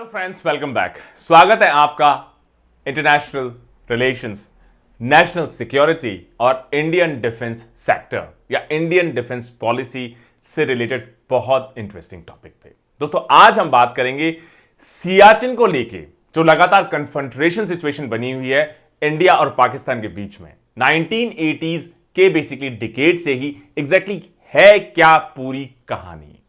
Hello friends, welcome back. स्वागत है आपका इंटरनेशनल रिलेशंस, नेशनल सिक्योरिटी और इंडियन डिफेंस सेक्टर या इंडियन डिफेंस पॉलिसी से रिलेटेड बहुत इंटरेस्टिंग टॉपिक पे। दोस्तों, आज हम बात करेंगे सियाचिन को लेके जो लगातार कन्फ्रंटेशन सिचुएशन बनी हुई है इंडिया और पाकिस्तान के बीच में 1980s के बेसिकली डिकेड से ही एग्जैक्टली है क्या पूरी कहानी,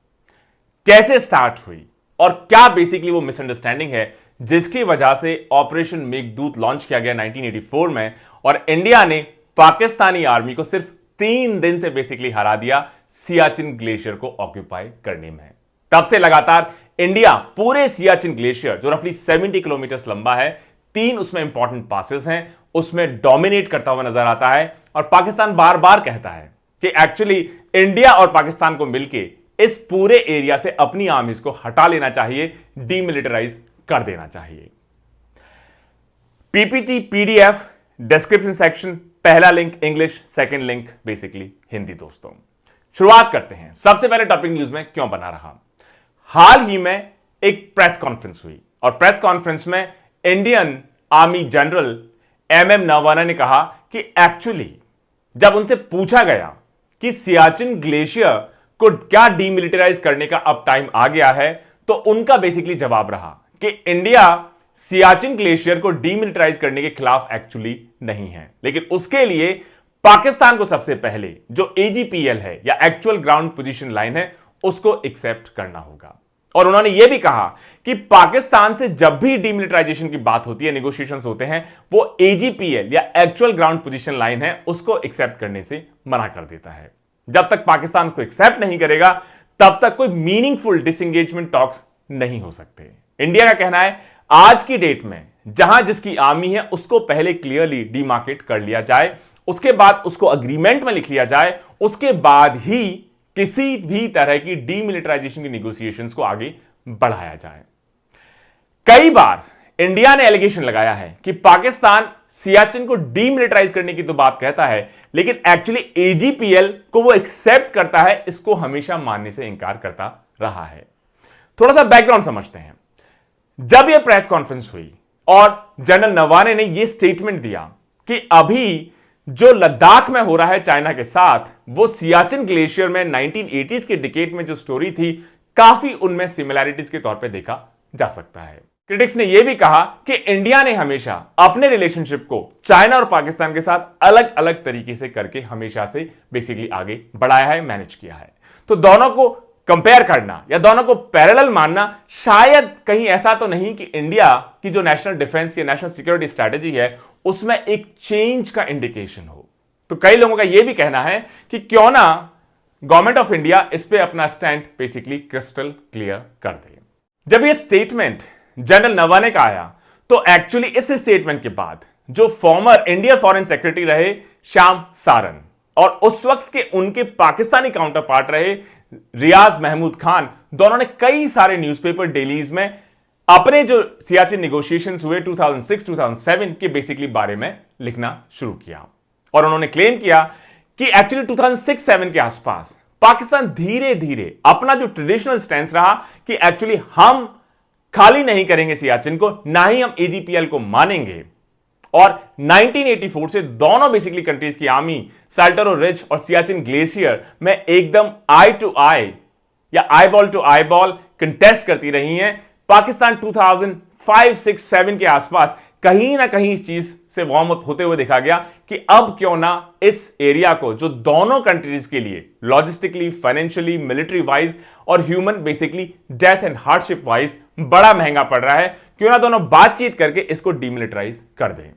कैसे स्टार्ट हुई और क्या बेसिकली वो मिसअंडरस्टैंडिंग है जिसकी वजह से ऑपरेशन मेघदूत लॉन्च किया गया 1984 में और इंडिया ने पाकिस्तानी आर्मी को सिर्फ 3 दिन से बेसिकली हरा दिया सियाचिन ग्लेशियर को ऑक्यूपाई करने में। तब से लगातार इंडिया पूरे सियाचिन ग्लेशियर जो रफली 70 किलोमीटर लंबा है, 3 उसमें इंपॉर्टेंट पासेस हैं, उसमें डोमिनेट करता हुआ नजर आता है और पाकिस्तान बार बार कहता है कि एक्चुअली इंडिया और पाकिस्तान को मिलकर इस पूरे एरिया से अपनी आर्मीज को हटा लेना चाहिए, डीमिलिटराइज कर देना चाहिए। पीपीटी पीडीएफ डिस्क्रिप्शन सेक्शन, पहला link English, second link basically Hindi. दोस्तों, शुरुआत करते हैं। सबसे पहले टॉपिक न्यूज में क्यों बना रहा, हाल ही में एक प्रेस कॉन्फ्रेंस हुई और प्रेस कॉन्फ्रेंस में Indian army general MM Naravane ने कहा कि एक्चुअली जब उनसे पूछा गया कि सियाचिन ग्लेशियर को क्या डीमिलिटराइज करने का अब टाइम आ गया है, तो उनका बेसिकली जवाब रहा कि इंडिया सियाचिन ग्लेशियर को डीमिलिटराइज करने के खिलाफ एक्चुअली नहीं है, लेकिन उसके लिए पाकिस्तान को सबसे पहले जो एजीपीएल है या एक्चुअल ग्राउंड पोजीशन लाइन है उसको एक्सेप्ट करना होगा। और उन्होंने यह भी कहा कि पाकिस्तान से जब भी डीमिलिटराइजेशन की बात होती है, नेगोशिएशंस होते हैं, वो एजीपीएल या एक्चुअल ग्राउंड पोजीशन लाइन है उसको एक्सेप्ट करने से मना कर देता है। जब तक पाकिस्तान को एक्सेप्ट नहीं करेगा तब तक कोई मीनिंगफुल डिसएंगेजमेंट टॉक्स नहीं हो सकते। इंडिया का कहना है आज की डेट में जहां जिसकी आर्मी है उसको पहले क्लियरली डीमार्केट कर लिया जाए, उसके बाद उसको अग्रीमेंट में लिख लिया जाए, उसके बाद ही किसी भी तरह की डीमिलिटराइजेशन की नेगोशिएशंस को आगे बढ़ाया जाए। कई बार इंडिया ने एलिगेशन लगाया है कि पाकिस्तान सियाचिन को डीमिलिटराइज करने की तो बात कहता है, लेकिन एक्चुअली एजीपीएल को वो एक्सेप्ट करता है, इसको हमेशा मानने से इंकार करता रहा है। थोड़ा सा बैकग्राउंड समझते हैं। जब यह प्रेस कॉन्फ्रेंस हुई और जनरल नरवाने ने यह स्टेटमेंट दिया कि अभी जो लद्दाख में हो रहा है चाइना के साथ, वो सियाचिन ग्लेशियर में 1980s के डिकेड में जो स्टोरी थी काफी उनमें सिमिलैरिटीज के तौर पे देखा जा सकता है। क्रिटिक्स ने यह भी कहा कि इंडिया ने हमेशा अपने रिलेशनशिप को चाइना और पाकिस्तान के साथ अलग अलग तरीके से करके हमेशा से बेसिकली आगे बढ़ाया है, मैनेज किया है। तो दोनों को कंपेयर करना या दोनों को पैरेलल मानना शायद कहीं ऐसा तो नहीं कि इंडिया की जो नेशनल डिफेंस या नेशनल सिक्योरिटी स्ट्रेटेजी है उसमें एक चेंज का इंडिकेशन हो। तो कई लोगों का यह भी कहना है कि क्यों ना गवर्नमेंट ऑफ इंडिया इस पे अपना स्टैंड बेसिकली क्रिस्टल क्लियर कर दे। जब यह स्टेटमेंट जनरल नरवाने का आया तो एक्चुअली इस स्टेटमेंट के बाद जो फॉर्मर इंडिया फॉरेन सेक्रेटरी रहे श्याम सारन और उस वक्त के उनके पाकिस्तानी काउंटर पार्ट रहे रियाज महमूद खान, दोनों ने कई सारे न्यूज़पेपर डेलीज में अपने जो सियाचिन नेगोशिएशंस हुए 2006-2007 के बेसिकली बारे में लिखना शुरू किया और उन्होंने क्लेम किया कि एक्चुअली 2006-7 के आसपास पाकिस्तान धीरे धीरे अपना जो ट्रेडिशनल स्टैंस रहा कि एक्चुअली हम खाली नहीं करेंगे सियाचिन को, ना ही हम एजीपीएल को मानेंगे। और 1984 से दोनों बेसिकली कंट्रीज की आर्मी साल्टोरो रिज और सियाचिन ग्लेशियर में एकदम आई टू आई या eye ball to eye ball contest करती रही हैं। पाकिस्तान 2005-6-7 के आसपास कहीं ना कहीं इस चीज से वार्म अप होते हुए देखा गया कि अब क्यों ना इस एरिया को जो दोनों कंट्रीज के लिए लॉजिस्टिकली, फाइनेंशियली, मिलिट्री वाइज और human basically death and hardship wise बड़ा महंगा पड़ रहा है, क्यों ना दोनों बातचीत करके इसको डीमिलिटराइज कर दें,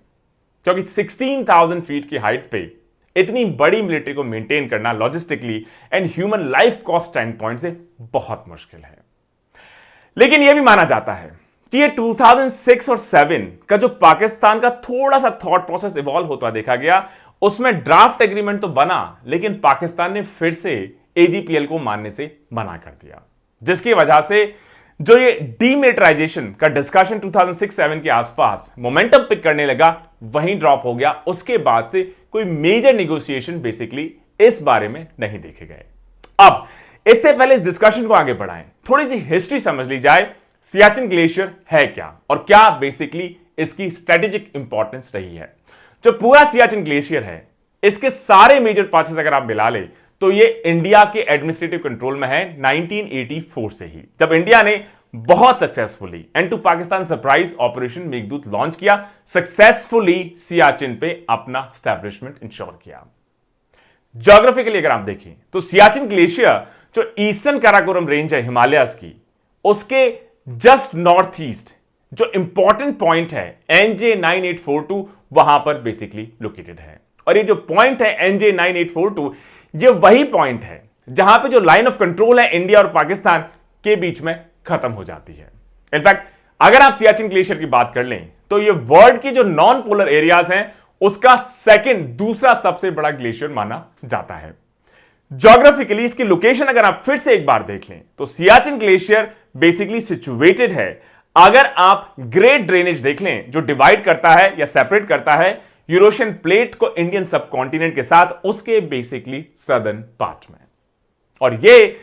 क्योंकि 16,000 फीट की हाइट पे इतनी बड़ी मिलिट्री को मेंटेन करना logistically and human life cost stand point से बहुत मुश्किल है। लेकिन यह भी माना जाता है कि ये 2006 और 7 का जो पाकिस्तान का थोड़ा सा थॉट प्रोसेस इवॉल्व होता देखा गया, उसमें ड्राफ्ट एग्रीमेंट तो बना लेकिन पाकिस्तान ने फिर से एजीपीएल को मानने से मना कर दिया, जिसकी वजह से जो ये डीमिलिटराइजेशन का डिस्कशन 2006-7 के आसपास मोमेंटम पिक करने लगा वहीं ड्रॉप हो गया। उसके बाद से कोई मेजर नेगोशिएशन बेसिकली इस बारे में नहीं देखे गए। अब इससे पहले इस डिस्कशन को आगे बढ़ाएं, थोड़ी सी हिस्ट्री समझ ली जाए सियाचिन ग्लेशियर है क्या और क्या बेसिकली इसकी स्ट्रेटेजिक इंपॉर्टेंस रही है। जो पूरा सियाचिन ग्लेशियर है, इसके सारे मेजर पासेस अगर आप मिला ले तो ये इंडिया के एडमिनिस्ट्रेटिव कंट्रोल में है 1984 से ही, जब इंडिया ने बहुत successfully and to Pakistan surprise operation Meghdoot launch किया, सक्सेसफुली सियाचिन पे अपना स्टैब्लिशमेंट इंश्योर किया। ज्योग्राफिकली अगर आप देखें तो सियाचिन ग्लेशियर जो ईस्टर्न काराकोरम रेंज है हिमालयस की, उसके जस्ट नॉर्थ ईस्ट जो इंपॉर्टेंट पॉइंट है एनजे 9842 वहां पर बेसिकली लोकेटेड है। और ये जो पॉइंट है एनजे 9842, ये वही पॉइंट है जहां पे जो लाइन ऑफ कंट्रोल है इंडिया और पाकिस्तान के बीच में खत्म हो जाती है। इनफैक्ट अगर आप सियाचिन ग्लेशियर की बात कर लें तो ये वर्ल्ड की जो नॉन पोलर एरियाज हैं उसका दूसरा सबसे बड़ा ग्लेशियर माना जाता है। ज्योग्राफिकली इसकी लोकेशन अगर आप फिर से एक बार देख लें तो सियाचिन ग्लेशियर बेसिकली सिचुएटेड है, अगर आप ग्रेट ड्रेनेज देख लें जो डिवाइड करता है या सेपरेट करता है यूरोशियन प्लेट को इंडियन सबकॉन्टिनेंट के साथ, उसके बेसिकली सदर्न पार्ट में। और ये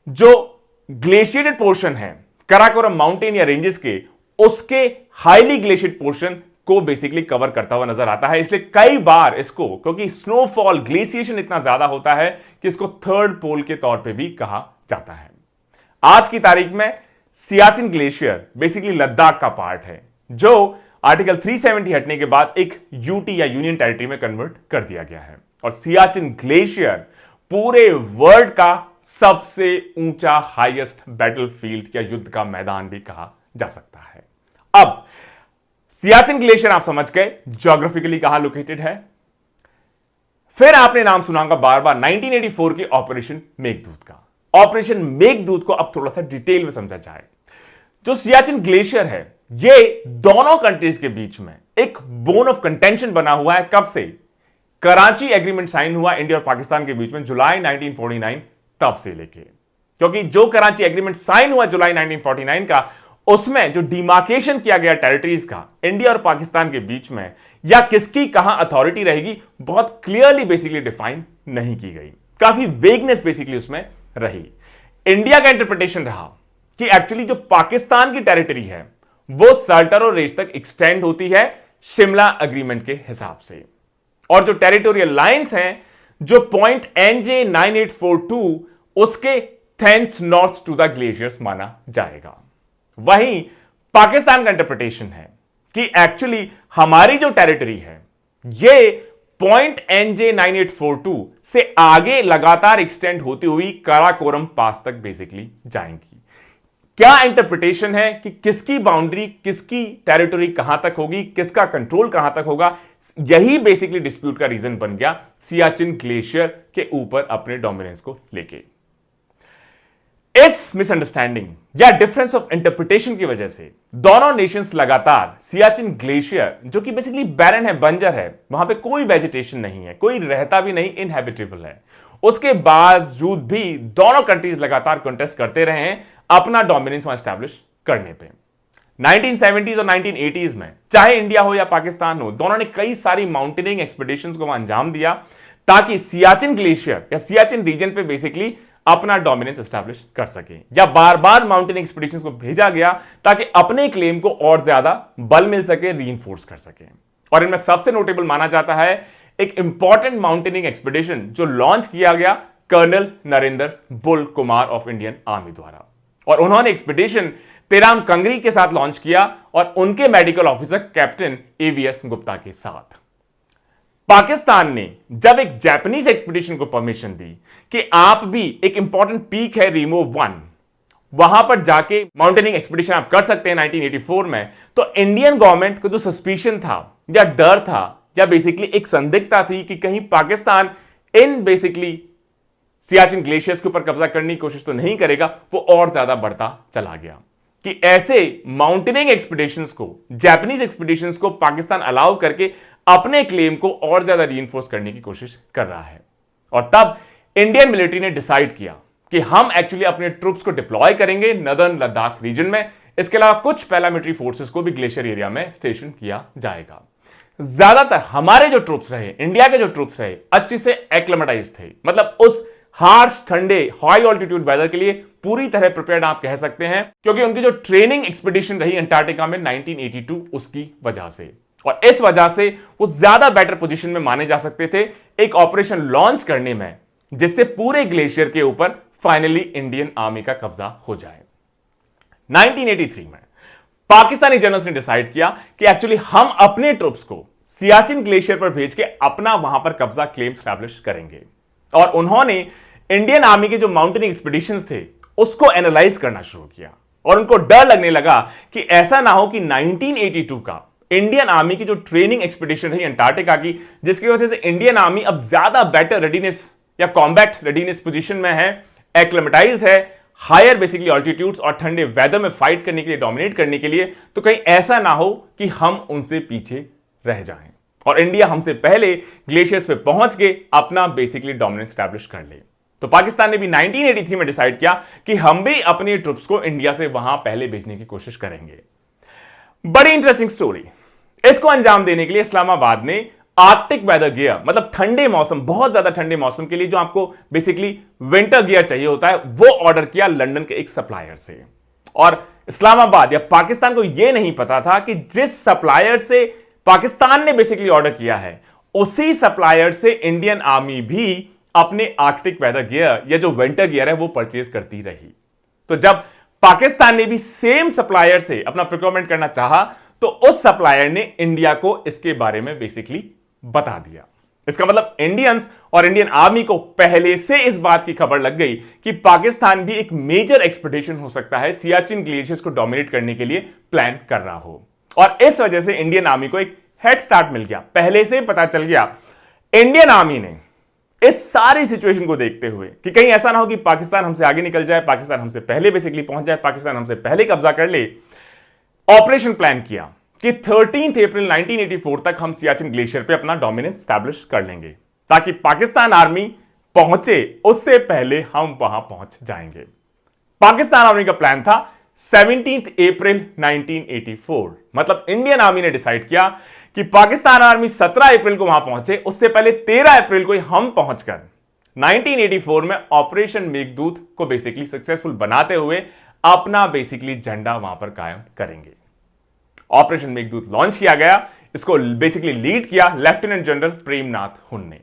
जो ग्लेशिएटेड पोर्शन है कराकोरम माउंटेन या रेंजेस के, उसके हाईली ग्लेशिएटेड पोर्शन को बेसिकली कवर करता हुआ नजर आता है। इसलिए कई बार इसको, क्योंकि स्नोफॉल ग्लेशिएशन इतना ज्यादा होता है कि इसको थर्ड पोल के तौर पे भी कहा जाता है। आज की तारीख में सियाचिन ग्लेशियर बेसिकली लद्दाख का पार्ट है, जो आर्टिकल 370 हटने के बाद एक यूटी या यूनियन टेरिटरी में कन्वर्ट कर दिया गया है। और सियाचिन ग्लेशियर पूरे वर्ल्ड का सबसे ऊंचा हाईएस्ट बैटलफील्ड या युद्ध का मैदान भी कहा जा सकता है। अब सियाचिन ग्लेशियर आप समझ गए ज्योग्राफिकली कहां लोकेटेड है। फिर आपने नाम सुना होगा बार बार 1984 के ऑपरेशन मेघदूत का। ऑपरेशन मेघदूत को अब थोड़ा सा डिटेल में समझा जाए। जो सियाचिन ग्लेशियर है ये दोनों कंट्रीज के बीच में एक बोन ऑफ कंटेंशन बना हुआ है। कब से? कराची एग्रीमेंट साइन हुआ इंडिया और पाकिस्तान के बीच में जुलाई 1949, तब से लेके, क्योंकि जो कराची एग्रीमेंट साइन हुआ जुलाई 1949 का, उसमें जो डिमार्केशन किया गया टेरिटरीज का इंडिया और पाकिस्तान के बीच में या किसकी कहां अथॉरिटी रहेगी बहुत क्लियरली बेसिकली डिफाइन नहीं की गई। काफी वेगनेस बेसिकली उसमें रही। इंडिया का इंटरप्रिटेशन रहा कि एक्चुअली जो पाकिस्तान की टेरिटरी है वो साल्टरो रेंज तक एक्सटेंड होती है शिमला एग्रीमेंट के हिसाब से, और जो टेरिटोरियल लाइंस हैं, जो पॉइंट एनजे 9842 उसके thence north to the glaciers माना जाएगा। वहीं पाकिस्तान का इंटरप्रिटेशन है कि एक्चुअली हमारी जो टेरिटरी है ये पॉइंट एनजे 9842 से आगे लगातार एक्सटेंड होती हुई काराकोरम पास तक बेसिकली जाएंगी। क्या इंटरप्रिटेशन है कि किसकी बाउंड्री, किसकी टेरिटरी कहां तक होगी, किसका कंट्रोल कहां तक होगा, यही बेसिकली डिस्प्यूट का रीजन बन गया सियाचिन ग्लेशियर के ऊपर अपने डोमिनेंस को लेके। इस मिसअंडरस्टैंडिंग या डिफरेंस ऑफ इंटरप्रिटेशन की वजह से दोनों नेशंस लगातार सियाचिन ग्लेशियर, जो कि बेसिकली बैरन है, बंजर है, वहां पे कोई वेजिटेशन नहीं है, कोई रहता भी नहीं, इनहैबिटेबल है, उसके बावजूद भी दोनों कंट्रीज लगातार कॉन्टेस्ट करते रहे हैं अपना डोमिनेंस वहां एस्टैब्लिश करने पे। 1970s और 1980s में चाहे इंडिया हो या पाकिस्तान हो, दोनों ने कई सारी माउंटेनिंग एक्सपीडिशंस को अंजाम दिया ताकि सियाचिन ग्लेशियर या सियाचिन रीजन पे बेसिकली अपना डोमिनेंस एस्टैब्लिश कर सके, या बार बार माउंटेनिंग एक्सपीडिशंस को भेजा गया ताकि अपने क्लेम को और ज्यादा बल मिल सके, रीइंफोर्स कर सके। और इनमें सबसे नोटेबल माना जाता है एक इंपॉर्टेंट माउंटेनिंग एक्सपीडिशन जो लॉन्च किया गया colonel Narendra bull Kumar of Indian army द्वारा, और उन्होंने एक्सपीडिशन पेराम कंगरी के साथ लॉन्च किया और उनके medical officer captain ABS Gupta के साथ। पाकिस्तान ने जब एक जापानीज एक्सपीडिशन को परमिशन दी कि आप भी, एक इंपॉर्टेंट पीक है रीमो 1, वहां पर जाके माउंटेनिंग एक्सपीडिशन आप कर सकते हैं 1984 में, तो इंडियन गवर्नमेंट को जो सस्पिशन था या डर था या बेसिकली एक संदिग्धता थी कि कहीं Pakistan in basically Siachen glaciers के ऊपर कब्जा करने की कोशिश तो नहीं करेगा, वो और ज्यादा बढ़ता चला गया कि ऐसे माउंटेनिंग एक्सपीडिशंस को, जापानीज एक्सपीडिशंस को पाकिस्तान अलाउ करके अपने क्लेम को और ज्यादा रीइंफोर्स करने की कोशिश कर रहा है। और तब इंडियन मिलिट्री ने डिसाइड किया कि हम एक्चुअली अपने ट्रूप्स को डिप्लॉय करेंगे नदर्न लद्दाख रीजन में। इसके अलावा कुछ पैरामिलिट्री फोर्सेस को भी ग्लेशियर एरिया में स्टेशन किया जाएगा। ज्यादातर हमारे जो ट्रूप्स रहे, इंडिया के जो ट्रूप्स रहे, अच्छे से एक्लेमेटाइज थे, मतलब उस हार्श ठंडे हाई ऑल्टीट्यूड वेदर के लिए पूरी तरह प्रिपेयर्ड आप कह सकते हैं, क्योंकि उनकी जो ट्रेनिंग एक्सपीडिशन रही अंटार्कटिका में 1982 उसकी वजह से, और इस वजह से वो ज्यादा बेटर पोजीशन में माने जा सकते थे एक ऑपरेशन लॉन्च करने में, जिससे पूरे ग्लेशियर के ऊपर फाइनली इंडियन आर्मी का कब्जा हो जाए। 1983 में पाकिस्तानी जनरल्स ने डिसाइड किया कि एक्चुअली हम अपने ट्रूप्स को सियाचिन ग्लेशियर पर भेज के अपना वहां पर कब्जा क्लेम स्टैब्लिश करेंगे, और उन्होंने इंडियन आर्मी के जो माउंटेनिंग एक्सपीडिशंस थे उसको एनालाइज करना शुरू किया, और उनको डर लगने लगा कि ऐसा ना हो कि 1982 का इंडियन आर्मी की जो ट्रेनिंग एक्सपीडिशन रही अंटार्कटिका की, जिसकी वजह से इंडियन आर्मी अब ज्यादा बेटर रेडीनेस या कॉम्बैट रेडीनेस पोजीशन में है, एक्लेमेटाइज है हायर बेसिकली ऑल्टीट्यूड्स और ठंडे वेदर में फाइट करने के लिए, डोमिनेट करने के लिए, तो कहीं ऐसा ना हो कि हम उनसे पीछे रह जाएं और इंडिया हमसे पहले ग्लेशियर्स पे पहुंच के अपना बेसिकली डोमिनेंस स्टैब्लिश कर ले। तो पाकिस्तान ने भी 1983 में डिसाइड किया कि हम भी अपने ट्रूप्स को इंडिया से वहां पहले भेजने की कोशिश करेंगे। बड़ी इंटरेस्टिंग स्टोरी। इसको अंजाम देने के लिए इस्लामाबाद ने आर्कटिक वेदर गियर, मतलब ठंडे मौसम, बहुत ज्यादा ठंडे मौसम के लिए जो आपको बेसिकली विंटर गियर चाहिए होता है, वो ऑर्डर किया लंदन के एक सप्लायर से। और इस्लामाबाद या पाकिस्तान को यह नहीं पता था कि जिस सप्लायर से पाकिस्तान ने बेसिकली ऑर्डर किया है, उसी सप्लायर से इंडियन आर्मी भी अपने आर्कटिक वेदर गियर या जो विंटर गियर है वो परचेज करती रही। तो जब पाकिस्तान ने भी सेम सप्लायर से अपना प्रोक्योरमेंट करना चाहा, तो उस सप्लायर ने इंडिया को इसके बारे में बेसिकली बता दिया। इसका मतलब इंडियंस और इंडियन आर्मी को पहले से इस बात की खबर लग गई कि पाकिस्तान भी एक मेजर एक्सपेडिशन हो सकता है सियाचिन ग्लेशियर्स को डोमिनेट करने के लिए प्लान कर रहा हो, और इस वजह से इंडियन आर्मी को एक हेड स्टार्ट मिल गया। पहले से पता चल गया इंडियन आर्मी ने इस सारी सिचुएशन को देखते हुए कि कहीं ऐसा ना हो कि पाकिस्तान हमसे आगे निकल जाए, पाकिस्तान हमसे पहले बेसिकली पहुंच जाए, पाकिस्तान हमसे पहले कब्जा कर ले, ऑपरेशन प्लान किया कि 13 अप्रैल 1984 तक हम सियाचिन ग्लेशियर पे अपना डोमिनेंस स्टैब्लिश कर लेंगे, ताकि पाकिस्तान आर्मी पहुंचे उससे पहले हम वहां पहुंच जाएंगे। पाकिस्तान आर्मी का प्लान था 17 अप्रैल 1984, मतलब इंडियन आर्मी ने डिसाइड किया कि पाकिस्तान आर्मी 17 अप्रैल को वहां पहुंचे, उससे पहले 13 अप्रैल को हम पहुंचकर 1984 में ऑपरेशन मेघदूत को बेसिकली सक्सेसफुल बनाते हुए अपना बेसिकली झंडा वहां पर कायम करेंगे। ऑपरेशन मेघदूत लॉन्च किया गया। इसको बेसिकली लीड किया लेफ्टिनेंट जनरल प्रेमनाथ हुन ने।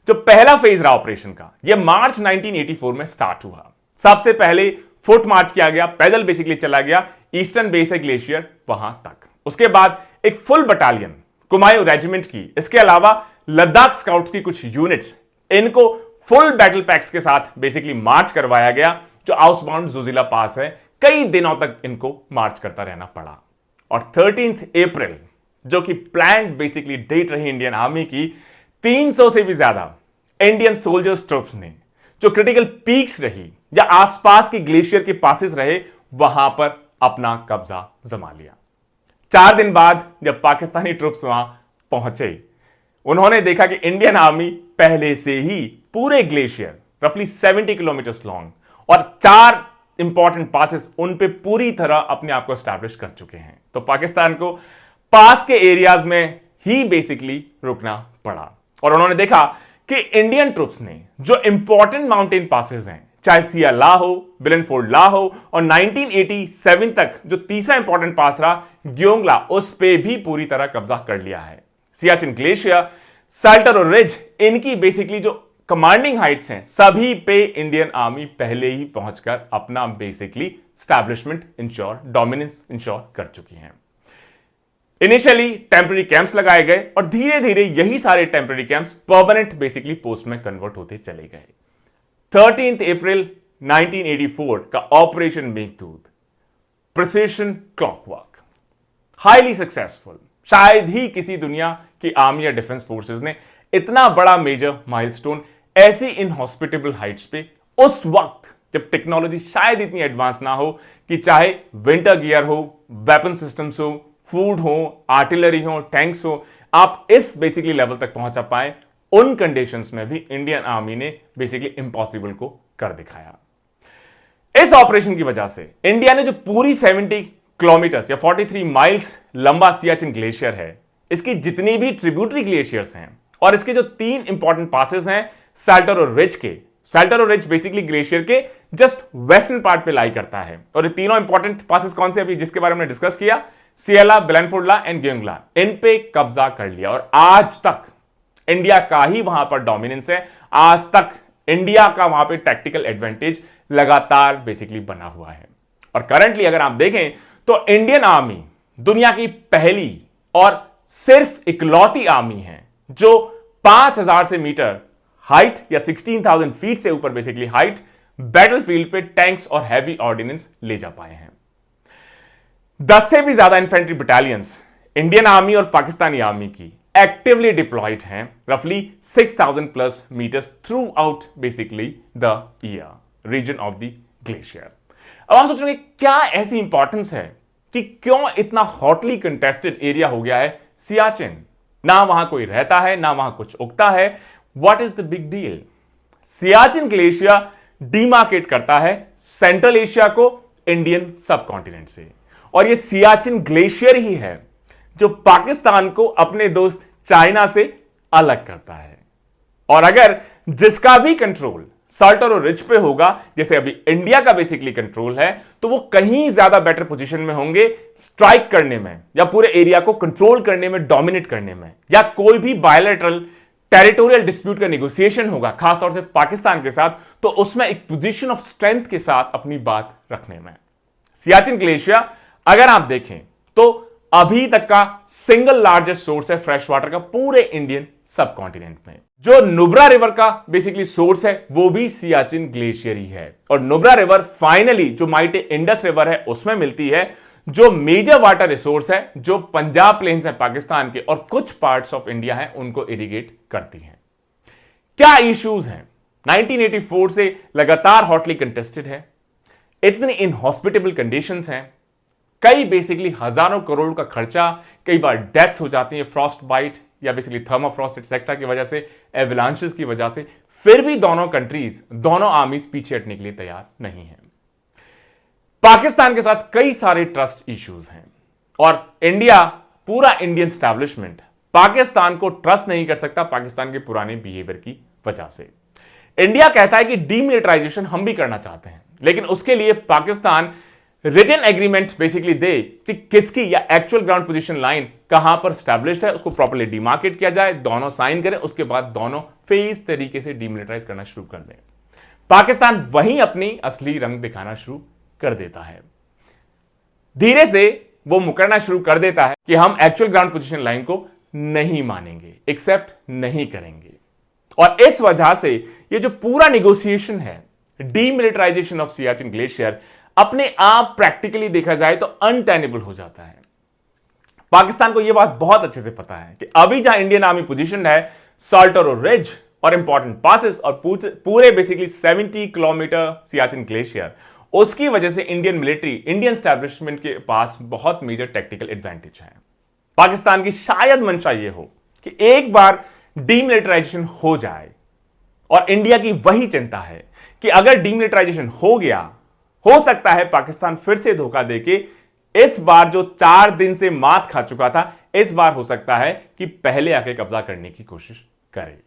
जो पहला फेज रहा ऑपरेशन का, यह मार्च 1984 में स्टार्ट हुआ। सबसे पहले फुट मार्च किया गया, पैदल बेसिकली चला गया ईस्टर्न बेस है ग्लेशियर वहां तक। उसके बाद एक फुल बटालियन कुमायूं रेजिमेंट की, इसके अलावा लद्दाख स्काउट्स की कुछ यूनिट्स, इनको फुल बैटल पैक्स के साथ बेसिकली मार्च करवाया गया। जो आउसबाउंड जोजिला पास है, कई दिनों तक इनको मार्च करता रहना पड़ा। और 13 अप्रैल जो कि प्लान्ड बेसिकली डेट रही इंडियन आर्मी की, 300 से भी ज्यादा इंडियन सोल्जर्स ट्रूप्स ने जो क्रिटिकल पीक्स रही या आसपास की ग्लेशियर के पासेस रहे, वहां पर अपना कब्जा जमा लिया। 4 दिन बाद जब पाकिस्तानी ट्रूप्स वहां पहुंचे, उन्होंने देखा कि इंडियन आर्मी पहले से ही पूरे ग्लेशियर रफली 70 किलोमीटर लॉन्ग और 4 इंपॉर्टेंट पासेस उन पे पूरी तरह अपने आप को स्टैब्लिश कर चुके हैं। तो पाकिस्तान को पास के एरियाज में ही बेसिकली रुकना पड़ा, और उन्होंने देखा कि इंडियन ट्रूप्स ने जो इंपॉर्टेंट माउंटेन पासेस हैं, चाहे सिया ला हो, बिलनफोर्ड ला हो, और 1987 तक जो तीसरा इंपॉर्टेंट पास रहा ग्योंगला, उस पे भी पूरी तरह कब्जा कर लिया है। सियाचिन ग्लेशियर, साल्टर और रिज, इनकी बेसिकली जो कमांडिंग हाइट्स हैं, सभी पे इंडियन आर्मी पहले ही पहुंचकर अपना basically establishment ensure, dominance ensure कर चुकी हैं। इनिशियली टेम्पररी कैंप्स लगाए गए और धीरे धीरे यही सारे temporary camps permanent basically post में कन्वर्ट होते चले गए। 13 अप्रैल 1984 का operation Meghdoot, precision clockwork, highly successful. शायद ही किसी दुनिया की आर्मी या डिफेंस फोर्सेस ने इतना बड़ा मेजर माइलस्टोन ऐसी इनहॉस्पिटेबल हाइट्स पे, उस वक्त जब टेक्नोलॉजी शायद इतनी एडवांस ना हो कि चाहे विंटर गियर हो, वेपन सिस्टम्स हो, फूड हो, आर्टिलरी हो, टैंक्स हो, आप इस बेसिकली लेवल तक पहुंचा पाए, उन कंडीशंस में भी इंडियन आर्मी ने बेसिकली इम्पॉसिबल को कर दिखाया। इस ऑपरेशन की वजह से इंडिया ने जो पूरी 70 किलोमीटर्स या 43 माइल्स लंबा सियाचिन ग्लेशियर है, इसकी जितनी भी ट्रिब्यूटरी ग्लेशियर्स हैं और इसके जो 3 इंपॉर्टेंट पासेस हैं साल्टर और रिज के, साल्टोरो रिज बेसिकली ग्लेशियर के जस्ट वेस्टर्न पार्ट पे लाई करता है। और ये तीनों इंपॉर्टेंट पासेस कौन से अभी जिसके बारे में डिस्कस किया, सियाला, ब्लैनफोर्डला एंड ग्योंगला, इन पे कब्जा कर लिया और आज तक इंडिया का ही वहां पर डोमिनेंस है। आज तक इंडिया का वहां पे टैक्टिकल एडवांटेज लगातार बेसिकली बना हुआ है। और करंटली अगर आप देखें तो इंडियन आर्मी दुनिया की पहली और सिर्फ इकलौती आर्मी है जो 5000 से मीटर हाइट या 16,000 फीट से ऊपर बेसिकली हाइट बैटलफील्ड पे टैंक्स और हैवी ऑर्डिनेंस ले जा पाए हैं। 10 से भी ज्यादा इन्फेंट्री बटालियंस इंडियन आर्मी और पाकिस्तानी आर्मी की एक्टिवली डिप्लॉयड हैं रफली 6,000 plus meters throughout basically the year region of the glacier. अब आप सोचेंगे क्या ऐसी इंपॉर्टेंस है कि क्यों इतना हॉटली कंटेस्टेड एरिया हो गया है सियाचिन? ना वहां कोई रहता है, ना वहां कुछ उगता है। What is the big deal? Siachen glacier demarcate करता है सेंट्रल एशिया को इंडियन सब कॉन्टिनेंट से, और यह सियाचिन ग्लेशियर ही है जो पाकिस्तान को अपने दोस्त चाइना से अलग करता है। और अगर जिसका भी कंट्रोल साल्टोरो रिज पे होगा, जैसे अभी इंडिया का बेसिकली कंट्रोल है, तो वो कहीं ज्यादा बेटर पोजीशन में होंगे स्ट्राइक करने में या पूरे एरिया को कंट्रोल करने में, डोमिनेट करने में, या कोई भी बायलैटरल टेरिटोरियल डिस्प्यूट का नेगोशिएशन होगा खासतौर से पाकिस्तान के साथ, तो उसमें एक पोजीशन ऑफ स्ट्रेंथ के साथ अपनी बात रखने में। सियाचिन ग्लेशियर अगर आप देखें तो अभी तक का सिंगल लार्जेस्ट सोर्स है फ्रेश वाटर का पूरे इंडियन सब कॉन्टिनेंट में। जो नुब्रा रिवर का बेसिकली सोर्स है वो भी सियाचिन ग्लेशियर ही है, और नुब्रा रिवर फाइनली जो माइटी इंडस रिवर है उसमें मिलती है, जो मेजर वाटर रिसोर्स है जो पंजाब प्लेन्स है पाकिस्तान के और कुछ पार्ट्स ऑफ इंडिया है उनको इरिगेट करती है। क्या इश्यूज हैं? 1984 से लगातार हॉटली कंटेस्टेड है, इतनी इनहॉस्पिटेबल कंडीशंस हैं, कई बेसिकली हजारों करोड़ का खर्चा, कई बार डेथ्स हो जाती है फ्रॉस्ट बाइट या बेसिकली थर्मोफ्रॉस्ट एक्सेट्रा की वजह से, एवलांचेस की वजह से, फिर भी दोनों कंट्रीज, दोनों आर्मीज पीछे हटने के लिए तैयार नहीं है। पाकिस्तान के साथ कई सारे ट्रस्ट इश्यूज हैं और इंडिया, पूरा इंडियन एस्टैब्लिशमेंट पाकिस्तान को ट्रस्ट नहीं कर सकता पाकिस्तान के पुराने बिहेवियर की वजह से। इंडिया कहता है कि डीमिलिटराइजेशन हम भी करना चाहते हैं, लेकिन उसके लिए पाकिस्तान रिटन एग्रीमेंट बेसिकली दे कि किसकी या एक्चुअल ग्राउंड पोजीशन लाइन कहां पर स्टैब्लिश्ड है, उसको प्रॉपर्ली डिमार्केट किया जाए, दोनों साइन करें, उसके बाद दोनों फेज तरीके से डीमिलिटराइज करना शुरू कर दें। पाकिस्तान वहीं अपनी असली रंग दिखाना शुरू कर देता है। धीरे से वो मुकरना शुरू कर देता है कि हम एक्चुअल ग्राउंड पोजीशन लाइन को नहीं मानेंगे, एक्सेप्ट नहीं करेंगे। और इस वजह से ये जो पूरा नेगोशिएशन है डीमिलिटराइजेशन ऑफ सियाचिन ग्लेशियर अपने आप प्रैक्टिकली देखा जाए तो अनटेनेबल हो जाता है। पाकिस्तान को यह बात बहुत अच्छे से पता है कि अभी जहां इंडियन आर्मी पोजीशन है साल्टोरो रिज और इंपॉर्टेंट पासेस और पूरे बेसिकली 70 किलोमीटर सियाचिन ग्लेशियर, उसकी वजह से इंडियन मिलिट्री, इंडियन एस्टैब्लिशमेंट के पास बहुत मेजर टेक्निकल एडवांटेज है। पाकिस्तान की शायद मंशा यह हो कि एक बार डीमिलिटराइजेशन हो जाए, और इंडिया की वही चिंता है कि अगर डीमिलिटराइजेशन हो गया, हो सकता है पाकिस्तान फिर से धोखा देके इस बार जो 4 दिन से मात खा चुका था, इस बार हो सकता है कि पहले आके कब्जा करने की कोशिश करे।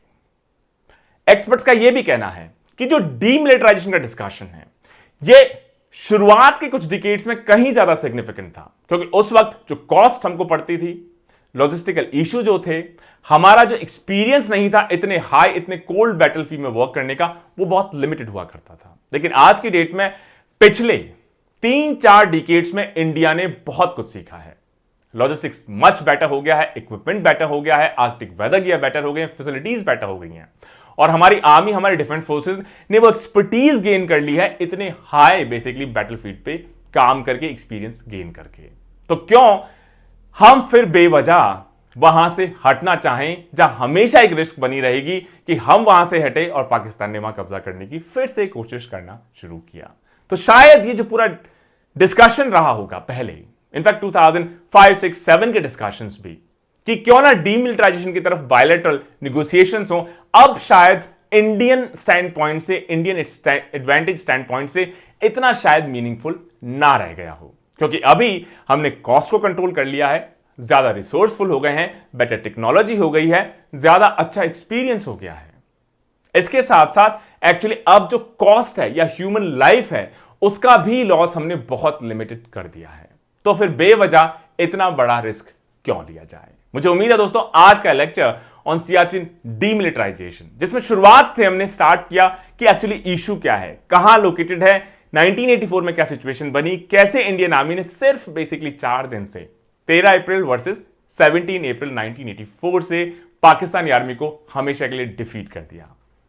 एक्सपर्ट्स का यह भी कहना है कि जो डीमिलिटराइजेशन का डिस्कशन है यह शुरुआत के कुछ डिकेड्स में कहीं ज्यादा सिग्निफिकेंट था, क्योंकि उस वक्त जो कॉस्ट हमको पड़ती थी, लॉजिस्टिकल इशू जो थे, हमारा जो एक्सपीरियंस नहीं था इतने हाई, इतने कोल्ड बैटलफील्ड में वर्क करने का, वो बहुत लिमिटेड हुआ करता था। लेकिन आज की डेट में पिछले 3-4 डिकेड्स में इंडिया ने बहुत कुछ सीखा है। लॉजिस्टिक्स मच बेटर हो गया है, इक्विपमेंट बेटर हो गया है, आर्कटिक वेदर गियर बेटर हो गए हैं, फैसिलिटीज बेटर हो गई हैं, और हमारी आर्मी, हमारे डिफेंस फोर्सेस ने वो एक्सपर्टीज गेन कर ली है इतने हाई बेसिकली बैटलफील्ड पे काम करके, एक्सपीरियंस गेन करके। तो क्यों हम फिर बेवजह वहां से हटना चाहें जहां हमेशा एक रिस्क बनी रहेगी कि हम वहां से हटे और पाकिस्तान ने वहां कब्जा करने की फिर से कोशिश करना शुरू किया। तो शायद ये जो पूरा डिस्कशन रहा होगा पहले, इनफैक्ट 2005, 6, 7 के डिस्कशंस भी, कि क्यों ना डीमिलिटराइजेशन की तरफ बायलैटरल नेगोशिएशंस हो, अब शायद इंडियन स्टैंड पॉइंट से, इंडियन एडवांटेज स्टैंड पॉइंट से इतना शायद मीनिंगफुल ना रह गया हो, क्योंकि अभी हमने कॉस्ट को कंट्रोल कर लिया है, ज्यादा रिसोर्सफुल हो गए हैं, बेटर टेक्नोलॉजी हो गई है, ज्यादा अच्छा एक्सपीरियंस हो गया है। इसके साथ साथ एक्चुअली अब जो कॉस्ट है या ह्यूमन लाइफ है उसका भी लॉस हमने बहुत लिमिटेड कर दिया है। तो फिर बेवजह इतना बड़ा रिस्क क्यों लिया जाए। मुझे उम्मीद है दोस्तों आज का लेक्चर ऑन सियाचिन डीमिलिटराइजेशन, जिसमें शुरुआत से हमने स्टार्ट किया कि एक्चुअली इशू क्या है, कहां लोकेटेड है, 1984 में क्या सिचुएशन बनी, कैसे इंडियन आर्मी ने सिर्फ बेसिकली 4 दिन से 13 अप्रैल वर्सेस 17 अप्रैल 1984 से पाकिस्तानी आर्मी को हमेशा के लिए डिफीट कर दिया,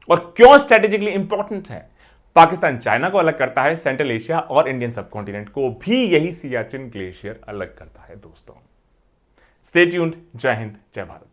और क्यों स्ट्रेटेजिकली इंपॉर्टेंट है। पाकिस्तान चाइना को अलग करता है, सेंट्रल एशिया और इंडियन सबकॉन्टिनेंट को भी यही सियाचिन ग्लेशियर अलग करता है। दोस्तों स्टे ट्यून्ड। जय हिंद, जय भारत।